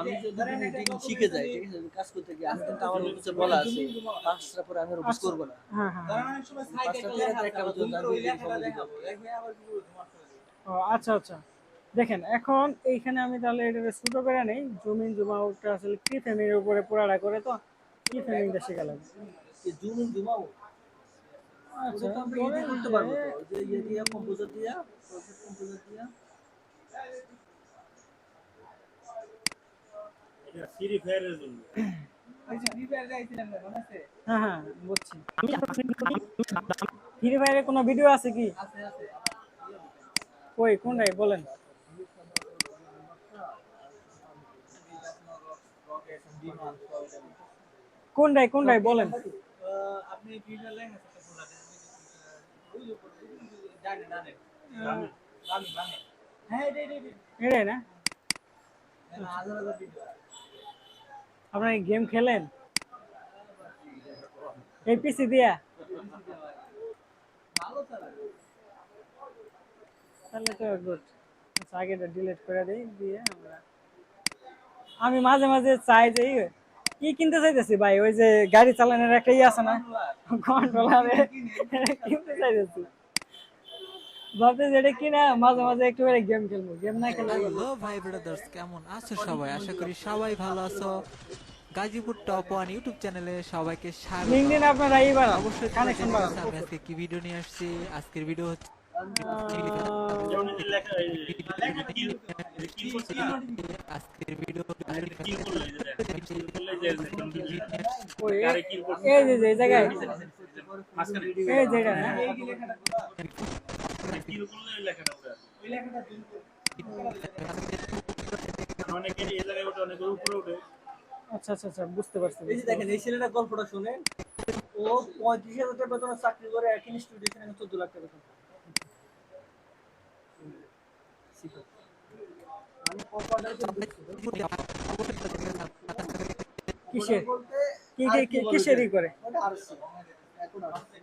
আমি যদি এডিটিং শিখে যাই, ঠিক আছে, কাজ করতে গিয়ে আমি কিন্তু আমার কাছে বলা আছে 5টা পরে আমি রোজ করব না। হ্যাঁ হ্যাঁ হ্যাঁ। 5টা থেকে একটা পর্যন্ত আমি এডিটিং ফলো দিব। ও আচ্ছা আচ্ছা, দেখেন এখন এইখানে আমি তাহলে এটা ছোট করে নেই, জুম ইন জুম আউটটা আসলে কি ফ্রেমিং এর উপরে পুরাটা করে তো কি ফ্রেমিংটা শেখা লাগবে। এই জুম ইন জুম আউট আচ্ছা ওটা তো আমরা ধরেন এডিট করতে যে পারবো, তো যে ইয়ে দিয়া কম্পোজার দিয়া, কম্পোজার দিয়া এটা ফ্রি ফায়ারের জন্য। হ্যাঁ হ্যাঁ বুঝছি। ফ্রি ফায়ারে কোনো ভিডিও আছে কি? কই কোনটাই বলেন। কোনটাই কোনটাই বলেন। আপনি ভিডিও লাইন আছে তো বলা দেন ওই যে জানেন জানেন আহ, রামি রামি হ্যাঁ এটাই না? হাজার হাজার ভিডিও আপনারা গেম খেলেন এই পিসি দিয়া? ভালো চালা তাহলে তো গুড। আচ্ছা আগেটা ডিলিট করে দেই, দিয়ে আমরা আমি মাঝে মাঝে চাই যে কি কিনতে চাইতেছি ভাই, ওই যে গাড়ি চালানোর একটা ই আছে না, কন্ট্রোলারে কিনতে চাইতেছি। ভাবতে যেটা কিনা মাঝে মাঝে একটু করে গেম খেলবো, গেম না খেলে হবে না। হ্যালো ভাই ব্রাদার্স, কেমন আছো সবাই? আশা করি সবাই ভালো আছো। গাজীপুর টপ ওয়ান ইউটিউব চ্যানেলে সবাইকে স্বাগত। লিঙ্কডিন আপনারা এইবার অবশ্যই তোমরা কানেকশন জেনে বাড়ান। গেছো আমি আজকে কি ভিডিও নিয়ে আসছি। আজকের ভিডিও হচ্ছে যেমন এই যে লেখা এই কিল করছে না, আজকের ভিডিও কিল করলে এই যে দেখেন, কিল করলে এই যে এরকম ভিডিও ওই গাড়ি কিল করছে এই যে এই জায়গায় মাঝখানে এই যেটা না, কিল করলে এই লেখাটা উঠে আসে। অনেকের এই জায়গায় ওঠে, অনেকের উপরে ওঠে। আচ্ছা আচ্ছা আচ্ছা বুঝতে পারছি। এই যে দেখেন এই ছেলেটা গল্পটা শুনে ও 35,000 টাকা বেতনে চাকরি করে এক ইনস্টিটিউশনে 14 লাখ টাকা বেতন পায়। আমি কিসের বলতে কিসেরই করে? ওটা আরসি এখন আরসি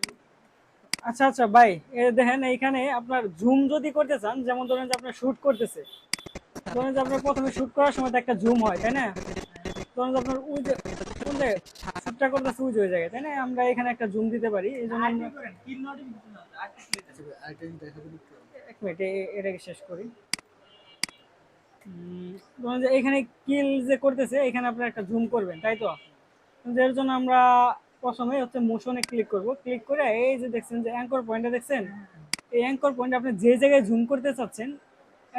আচ্ছা আচ্ছা ভাই, দেখেন এইখানে আপনার জুম যদি করতে চান, যেমন ধরেন যে আপনার শুট করতেছে, ধরেন যে আপনার প্রথমে শুট করার সময় তো একটা জুম হয় তাই না, ধরেন যে আপনার ওই যে কোন জায়গায় শুটটা করতেছে ওই যে ওই জায়গায় তাই না, আমরা এখানে একটা জুম দিতে পারি। এই জন্য আমরা কিল নোটিফিকেশন আরেকটা জিনিস দেখাবো একটু। এক মিনিট এটাকে শেষ করি। ধরেন যে এখানে কিল যে করতেছে, এখানে আপনার একটা জুম করবেন তাই তো, এর জন্য আমরা প্রথমে হচ্ছে মোশনে ক্লিক করব, ক্লিক করে এই যে দেখছেন যে অ্যাঙ্কর পয়েন্টটা দেখছেন, এই অ্যাঙ্কর পয়েন্ট আপনি যে জায়গায় জুম করতে চাচ্ছেন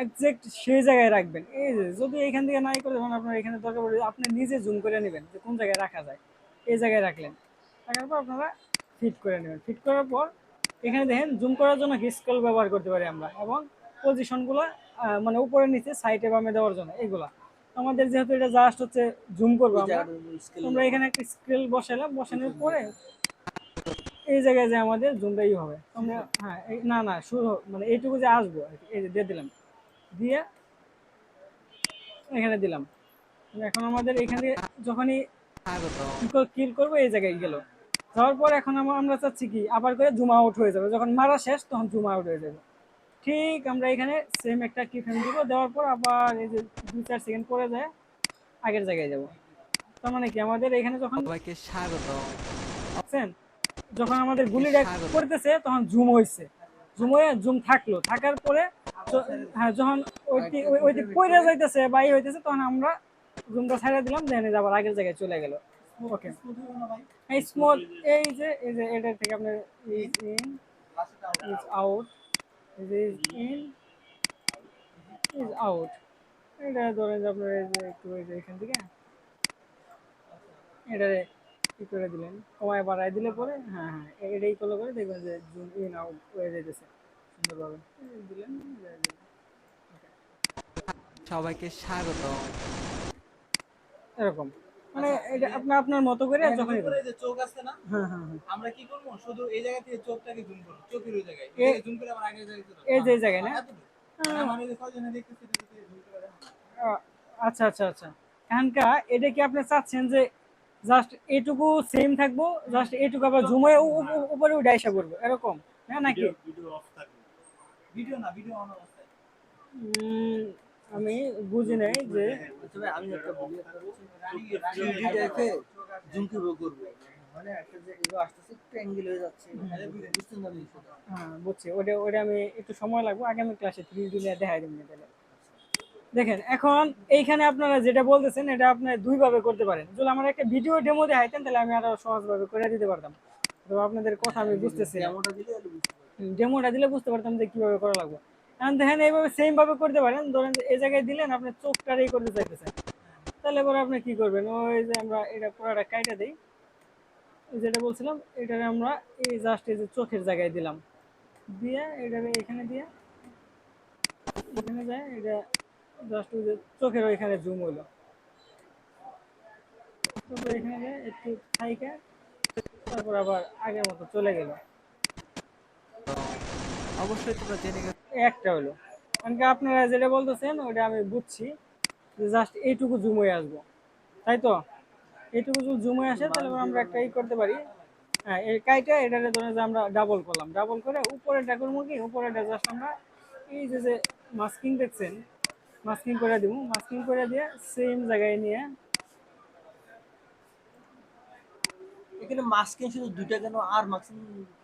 একজ্যাক্ট সেই জায়গায় রাখবেন। এই যে যদি এখান থেকে নাই করে তখন আপনার এখানে দরকার পড়ে আপনি নিজে জুম করে নেবেন যে কোন জায়গায় রাখা যায়, এই জায়গায় রাখলেন, রাখার পর আপনারা ফিট করে নেবেন। ফিট করার পর এখানে দেখেন জুম করার জন্য স্কেল ব্যবহার করতে পারি আমরা, এবং পজিশনগুলো মানে উপরে নিচে সাইডে বামে দেওয়ার জন্য এইগুলা। আমাদের যেহেতু এটা জাস্ট হচ্ছে জুম করবো আমরা, তোমরা এখানে একটা স্কেল বসালাম, বসানোর পরে এই জায়গায় যে আমাদের জুমটাই হবে আমরা, হ্যাঁ না না শুরু মানে এইটুকু যে আসবো আর কি, এই যে দিয়ে দিলাম, দিয়ে এখানে দিলাম। এখন আমাদের এখান থেকে যখনই স্বাগত। কিল করবো এই জায়গায় গেল, যাওয়ার পর এখন আমরা চাচ্ছি কি আবার করে জুম আউট হয়ে যাবে, যখন মারা শেষ তখন জুম আউট হয়ে যাবে। ঠিক আমরা এখানে সেম একটা কি ফ্রেম দিব, দেওয়ার পর আবার এই যে 2-4 সেকেন্ড পরে যায় আগের জায়গায় যাব। তার মানে কি আমাদের এখানে যখন সবাইকে স্বাগত। বুঝছেন, যখন আমাদের সবাইকে গুলিটা স্বাগত। করতেছে তখন জুম হয়েছে, জুম হয়ে জুম থাকলো, থাকার পরে হ্যাঁ যখন ওইটি পয়রা যাইতেছে বা ই হইতেছে তখন আমরা জুমটা ছাড়া দিলাম, দেন আবার আগের জায়গায় চলে গেল। ওকে এই স্মুথ, এই যে এটা থেকে আপনার is in is out, is in is out, এটা ধরেন যে আপনার এই যে একটু এই যে এখান থেকে এটা কি করে দিলেন, কমায় বাড়ায় দিলে পরে হ্যাঁ হ্যাঁ এটাই করলে পরে দেখবেন যে জুম ইন আউট হয়ে যেতেছে সুন্দরভাবে। এই দিলেন সবাইকে স্বাগত। এরকম, মানে এটা আপনি আপনার মতো করে যখনই করে যে চোখ আছে না, হ্যাঁ হ্যাঁ হ্যাঁ আমরা কি করব শুধু এই জায়গা থেকে চোখটাকে জুম করব, চোখের ওই জায়গায় জুম করে আবার আগের জায়গায় চলে এই যে এই জায়গায় না। মানে যে কয়জনে দেখতেছি এটা জুম করে দেখেন। আচ্ছা আচ্ছা আচ্ছা, এখানকার এটা কি আপনি চাচ্ছেন যে জাস্ট এটুকু সেম থাকবো, জাস্ট এটুকু আবার জুম হয়ে উপরে উঠে এসে পড়বো এরকম, হ্যাঁ নাকি? ভিডিও অফ থাকবে। ভিডিও না, ভিডিও অন অবস্থায়। উম, আমি বুঝি নাই যে আচ্ছা ভাই, আমি একটা বলি, একটা হচ্ছে 3D টাইপে জুম কিভাবে করবো, মানে একটা যে এগুলো আসতেছে একটু অ্যাঙ্গেল হয়ে যাচ্ছে, বুঝতেন না বিষয়টা? হ্যাঁ বুঝছি, ওটা ওটা আমি একটু সময় লাগবে, আগামী ক্লাসে 3D নিয়ে দেখাই দেবেন তাহলে। দেখেন এখন এইখানে আপনারা যেটা বলতেছেন এটা আপনি দুইভাবে করতে পারেন। যদি আমার একটা ভিডিও ডেমো দেখাইতেন তাহলে আমি আরো সহজভাবে করে দিতে পারতাম, তো আপনাদের কথা আমি বুঝতেছি না। ডেমোটা দিলে তাহলে বুঝতে পারবো। ডেমোটা দিলে বুঝতে পারতাম যে কিভাবে করা লাগবে। এখন দেখেন এইভাবে সেম ভাবে করতে পারেন, ধরেন যে এই জায়গায় দিলেন আপনি চোখটারই করতে চাইতেছেন, তাহলে পরে আপনি কি করবেন, ওই যে আমরা এটা পুরোটা কাইটা দিই, ওই যেটা বলছিলাম এটারে আমরা এই জাস্ট এই যে চোখের জায়গায় দিলাম, দিয়ে এটারে এখানে দিয়ে এখানে যায় এটা জাস্ট ওই যে চোখের ওইখানে জুম হলো, তারপর এখানে যায় একটু থাইকা, তারপর আবার আগের মতো চলে গেল। তো অবশ্যই তোমরা জেনে গেছো এই একটা হলো, কারণ কি আপনারা যেটা বলতেছেন ওটা আমি বুঝছি যে জাস্ট এইটুকু জুম হয়ে আসবো, তাই তো? এইটুকু যদি জুম হয়ে আসে তাহলে এবার আমরা একটা ই করতে পারি। হ্যাঁ, এই কাইটা এটারে ধরে যে আমরা ডাবল করলাম, ডাবল করে উপরেটা করবো কি, উপরেটা জাস্ট আমরা এই যে যে মাস্কিং দেখছেন, মাস্কিং করে দিব, মাস্কিং করে দিয়ে সেম জায়গায় নিয়ে এখানে মাস্কিং শুধু দুইটা কেন, আর মাস্কিং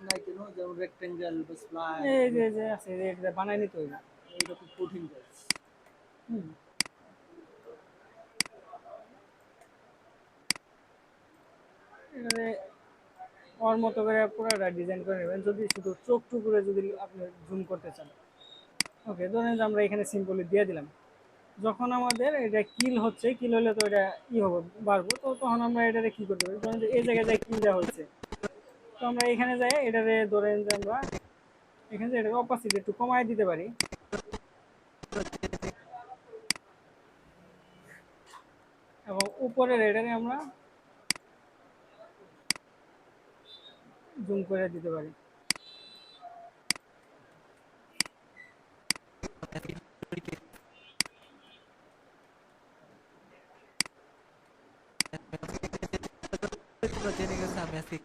নাই কেন, যেমন রেক্টেঙ্গেল বা স্প্লাইন? এই যে যে আছে এটা বানাই নিতে হইবে। এইটা খুব কঠিন কাজ। হুম, এবারে ওর মতো করে পুরোটা ডিজাইন করে নেবেন, যদি শুধু চোখ টুকুরে যদি আপনি জুম করতে চান। ওকে, ধরেন যে আমরা এখানে সিম্পলি দিয়ে দিলাম, যখন আমাদের এটা কিল হচ্ছে, কিল হলে তো এটা ই হবে, বাড়বো, তো তখন আমরা এটারে কি করতে পারি, ধরেন যে এই জায়গায় যায় কিল দেওয়া হচ্ছে, তো আমরা এখানে যাই এটারে ধরেন যে আমরা এখানে যে এটার অপাসিটি একটু কমায় দিতে পারি, এবং উপরের এটারে আমরা জুম করে দিতে পারি। তোমরা জেনে গেছো আমি আজকে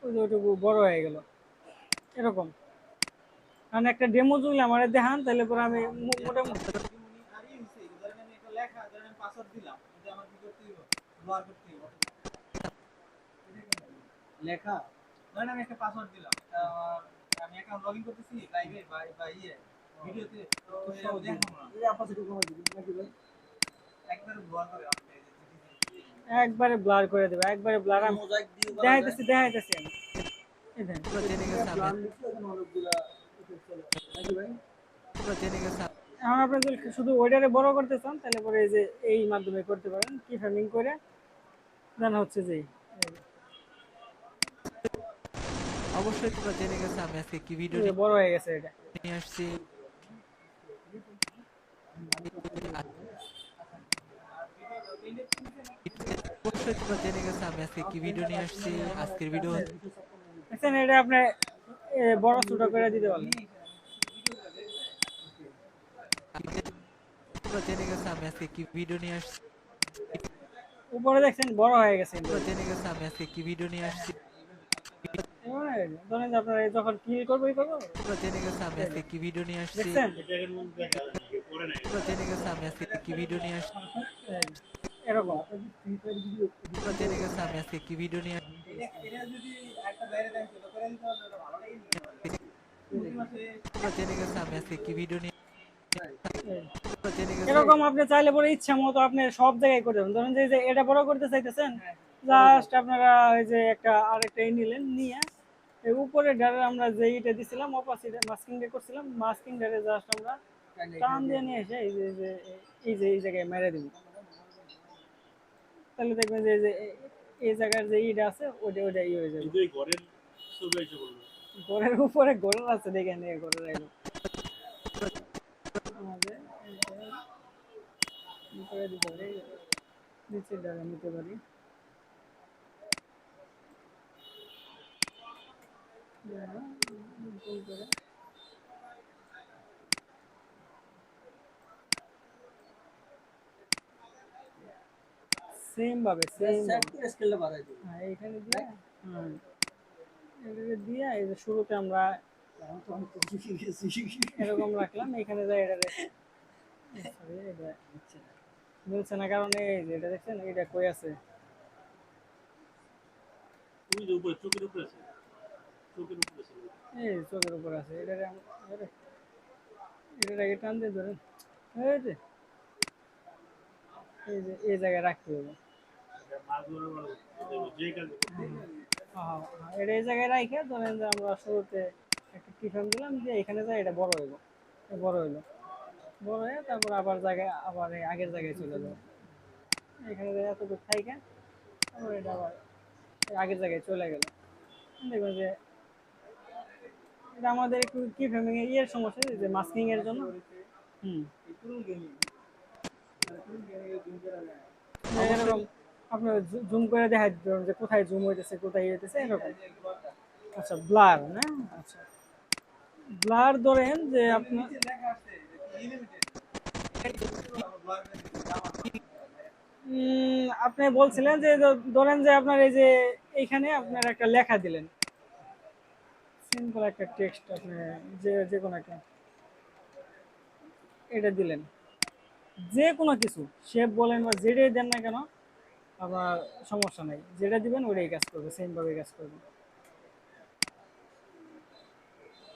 ওই যে ওইটুকু বড় হয়ে গেল এরকম। কারণ একটা ডেমো যদি আমার দেখান তাহলে পরে আমি মোটামুটি লেখা ধরেন আমি একটা পাসওয়ার্ড দিলাম, আমি অ্যাকাউন্ট লগইন করতেছি লাইভে বা ভিডিওতে, তো সহজ দেখাবো না, এই অপাসিটি কমাই দিবি নাকি ভাই? একবার ব্লর করে আপনি একবারে ব্লার করে দেবে, একবারে ব্লার। আমি মোজাইক দিয়ে করা যায়। দেখাইতেছি আমি, এই দেখেন। তোমরা জেনে গেছো আমি প্ল্যান লিখলে এখানে অনেকগুলা effect চলে আসে, নাকি ভাই? তোমরা জেনে গেছো এখন আপনি যদি শুধু ওইটারে বড় করতে চান তাহলে পরে এই যে এই মাধ্যমে করতে পারেন, কি ফ্রেমিং করে দেন হচ্ছে যে অবশ্যই তোমরা জেনে গেছো আমি আজকে কি ভিডিও এই যে বড় হয়ে গেছে এটা। নিয়ে আসছি। অবশ্যই তোমরা জেনে গেছো আমি আজকে কি ভিডিও নিয়ে আসছি। আজকের ভিডিও দেখছেন, এটা আপনি বড় ছোট করে দিতে পারবেন। তোমরা জেনে গেছো আমি আজকে কি ভিডিও নিয়ে আসছি। উপরে দেখছেন বড় হয়ে গেছে। তোমরা জেনে গেছো আমি আজকে কি ভিডিও নিয়ে আসছি। ধরেন যে আপনার যখন ক্লিক করবো তোমরা জেনে গেছো আমি আজকে কি ভিডিও নিয়ে আসছি। দেখছেন তোমরা জেনে গেছো আমি আজকে কি ভিডিও নিয়ে আসছি। এরকম। তোমরা জেনে গেছো আমি আজকে কি ভিডিও নিয়ে আসছি। এটা যদি একটা বাইরে দেন তো করে দিতে পারলে ওটা ভালো লাগে। তোমরা জেনে গেছো আমি আজকে কি ভিডিও নিয়ে তোমরা জেনে গেছো এরকম আপনি চাইলে পরে ইচ্ছা মতো আপনি সব জায়গায় করে দেবেন। ধরেন যে এই যে এটা বড় করতে চাইতেছেন, জাস্ট আপনারা ওই যে একটা আরেকটা নিলেন, নিয়ে এই উপরে ডারে আমরা যে এটা দিছিলাম অপাসিটি মাস্কিং দিয়ে করছিলাম, মাস্কিং ডারে জাস্ট আমরা টান দিয়ে নিয়ে এসে এই জায়গায় মেরে দিব, তাহলে দেখবেন যে এই জায়গার যে ইটা আছে ওটা ওটা ই হয়ে যাবে। কিন্তু এই ঘরের ছবি এসে বলবো ঘরের উপরে ঘোড়া আছে, দেখে নিয়ে ঘোড়া রাখবো আমাদের উপরে দিতে পারি, নিচের ডালে নিতে পারি, সেম ভাবে সেম সেট করে স্কেলটা বাড়াই দিবি। হ্যাঁ এইখানে দিয়ে হ্যাঁ এটাকে দিয়ে এই যে শুরুতে আমরা আমি তো অনেক কিছু শিখে গেছি। এরকম রাখলাম, এখানে যাই এটাকে Sorry, এটা হচ্ছে না। মিলছে না কারণ এই যে এটা দেখছেন এটা কই আছে? তুমি যে উপরে চোখের উপরে আছে, চোখের উপরে আছে। এই চোখের উপর আছে। এটা আগে টান দিয়ে ধরেন। এই যে এই জায়গায় রাখতে হবে। মাছ ধরে বড় যে কাজ হ্যাঁ, হ্যাঁ, এটা এই জায়গায় রাখে ধরেন যে আমরা শুরুতে একটা টিফিন দিলাম যে এখানে যায় এটা বড় হইলো। বড় হইলো। বড় হয়ে তারপর আবার জায়গায় আবার এই আগের জায়গায় চলে যাবে। এখানে যায় এতটুকু থাইকা তারপর এটা আবার এই আগের জায়গায় চলে গেল। দেখবেন যে এটা আমাদের একটু কি ফ্রেমিং এর ইয়ের সমস্যা যে মাস্কিং এর জন্য। হুম। এরকম আপনার জুম করে দেখা দিবেন যে কোথায় জুম হইতেছে কোথায় ইয়ে হইতেছে এরকম। আচ্ছা ব্লার না আচ্ছা ব্লার ধরেন যে আপনার আপনি বলছিলেন যে ধরেন যে আপনার এই যে এইখানে আপনার একটা লেখা দিলেন সিম্পল একটা টেক্সট আপনি যে যে কোনো একটা এটা দিলেন যে কোনো কিছু শেপ বলেন বা যেটাই দেন না কেন আবার সমস্যা নাই যেটা দিবেন ওটাই কাজ করবে সেম ভাবে কাজ করবে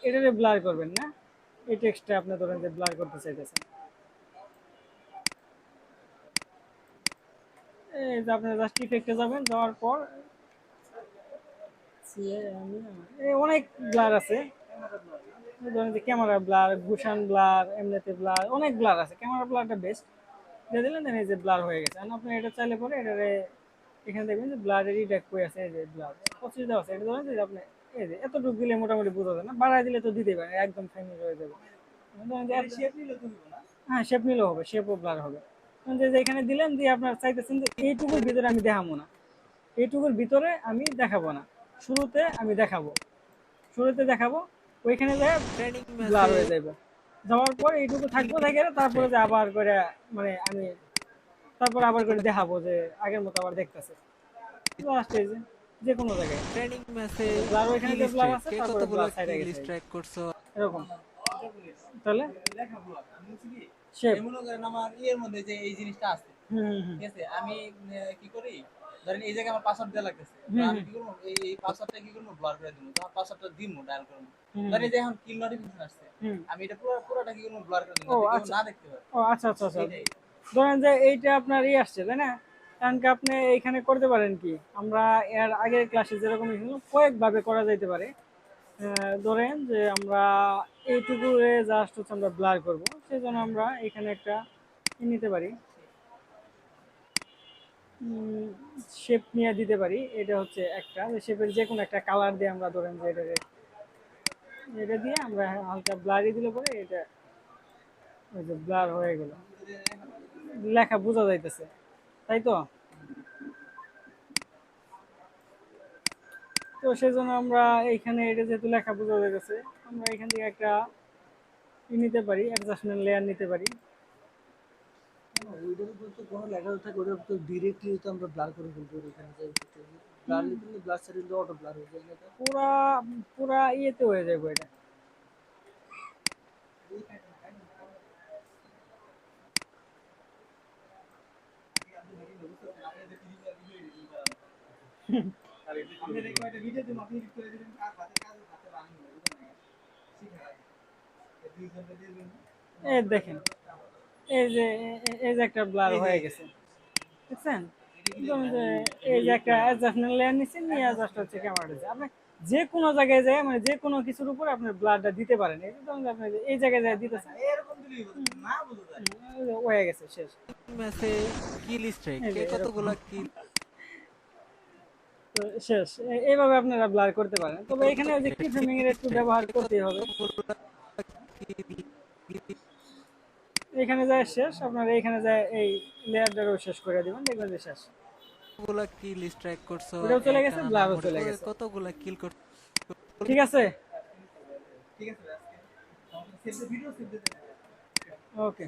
এটারে ব্লার করবেন না এই টেক্সটটা আপনি ধরেন যে ব্লার করতে চাইতেছেন এই যে আপনি জাস্ট ইফেক্টে যাবেন যাওয়ার পর এই অনেক ব্লার আছে এই ধরেন যে ক্যামেরা ব্লার গুশান ব্লার এমনিতে ব্লার অনেক ব্লার আছে ক্যামেরা ব্লারটা বেস্ট দিয়ে দিলেন দেন এই যে ব্লার হয়ে গেছে আর আপনি এটা চাইলে পরে এটারে এখানে দেখবেন যে ব্লারের ইটা কই আছে এই যে ব্লার 25 দেওয়া আছে এটা ধরেন যে আপনি এই যে এতটুকু দিলে মোটামুটি বোঝা যায় না বাড়ায় দিলে তো দিতেই পারে একদম ফাইনাল হয়ে যাবে ধরেন যে শেপ নিলে তো হইব না। হ্যাঁ শেপ নিলেও হবে শেপও ব্লার হবে ধরেন যে এখানে দিলেন দিয়ে আপনার চাইতেছেন যে এইটুকুর ভিতরে আমি দেখাবো না এইটুকুর ভিতরে আমি দেখাবো না শুরুতে আমি দেখাবো শুরুতে দেখাবো ওইখানে যায় ট্রেনিং ব্লার ম্যাচে হয়ে যাবে যাওয়ার পর এইটুকু থাকবো থেকে তারপরে যে আবার করে মানে আমি তারপর আবার করে দেখাবো যে আগের মতো আবার দেখতেছে লাস্ট এই যে কোনো জায়গায় ট্রেনিং ম্যাচে ব্লার ওইখানে যে ব্লার আছে কে তারপরে কতগুলো ব্লার সাইডে কিল গেছে স্ট্রাইক করছো এরকম তাহলে লেখা ব্লক আমি বলছি কি শেপ এই মনে করেন আমার ইয়ের মধ্যে যে এই জিনিসটা আছে হুম ঠিক আছে আমি কি করি ধরেন এই জায়গায় আমার পাসওয়ার্ড দেওয়া লাগতেছে হুম, আমি হুম। কি করবো এই পাসওয়ার্ডটা কি করবো ব্লর করে দিব তখন পাসওয়ার্ডটা দিব ডায়াল করবো হুম, ধরেন এই যে এখন কিল নোটিফিকেশন আসছে হুম। আমি এটা পুরোটা কি করবো ব্লর করে দিব ও, যাতে কেউ আচ্ছা। না দেখতে পারে ও আচ্ছা আচ্ছা আচ্ছা এটাই। ধরেন যে এইটা আপনার আসছে তাই না কারণ কি আপনি এখানে করতে পারেন কি আমরা এর আগের ক্লাসে যেরকম কয়েকভাবে করা যাইতে পারে ধরেন যে আমরা এইটুকু জাস্ট হচ্ছে আমরা ব্লার করব সেই জন্য আমরা এখানে একটা নিতে পারি শেপ নিয়ে দিতে পারি এটা হচ্ছে একটা শেপের যে কোনো একটা কালার দিয়ে আমরা ধরেন যে এটা দিয়ে আমরা হালকা ব্লারই দিলে পরে এটা ওই যে ব্লার হয়ে গেল লেখা বোঝা যাইতেছে তাই তো তো সেজন্য আমরা এইখানে এটা যেহেতু লেখা বোঝা যাইতেছে আমরা এখান থেকে একটা নিতে পারি অ্যাডজাস্টমেন্ট লেয়ার নিতে পারি ওইটার উপর তো কোনো লেখা থাকে ওটার তো ডিরেক্টলি তো আমরা ব্লার করে ফেলবো এখানে যাই ব্লার দিলে ব্লার সাইড দিলে অটো ব্লার হয়ে যায় এটা পুরা পুরা ইয়েতে হয়ে যাবে এটা আমি দেখো একটা ভিডিও দিন আপনি এডিট করে দিবেন কাজ হাতে বানানো বুঝছেন শিখা এই দুই ঘন্টা দিয়ে দিবেন এই দেখেন এই যে একটা ব্লার হয়ে গেছে বুঝছেন ধরুন যে এই যে একটা অ্যাডজাস্টমেন্ট লেয়ার নিচ্ছেন নিয়ে জাস্ট হচ্ছে ক্যামেরাটা দিচ্ছে আপনি যে কোনো জায়গায় যায় মানে যে কোনো কিছুর উপর আপনি ব্লারটা দিতে পারেন এই যে ধরুন যে আপনি এই জায়গায় যায় দিতেছেন এরকম দিলেই বুঝবেন না বুঝা যায় হয়ে গেছে শেষ ম্যাচে কিল স্ট্রাইক এই যে কে এরকম। কতগুলো কিল তো শেষ এইভাবে আপনারা ব্লার করতে পারেন তবে এখানে ওই যে কি ফ্রেমিং এর একটু ব্যবহার করতেই হবে এখানে যায় শেষ আপনারা এখানে যায় এই লেয়ারটারও শেষ করে দিবেন দেখবেন যে শেষ কতগুলো কিল স্ট্রাইক করছো ওটাও চলে গেছে, একটানা ব্লারও নাম চলে বলে গেছে। কতগুলো কিল করছো ঠিক আছে ঠিক আছে আজকে save the video save the okay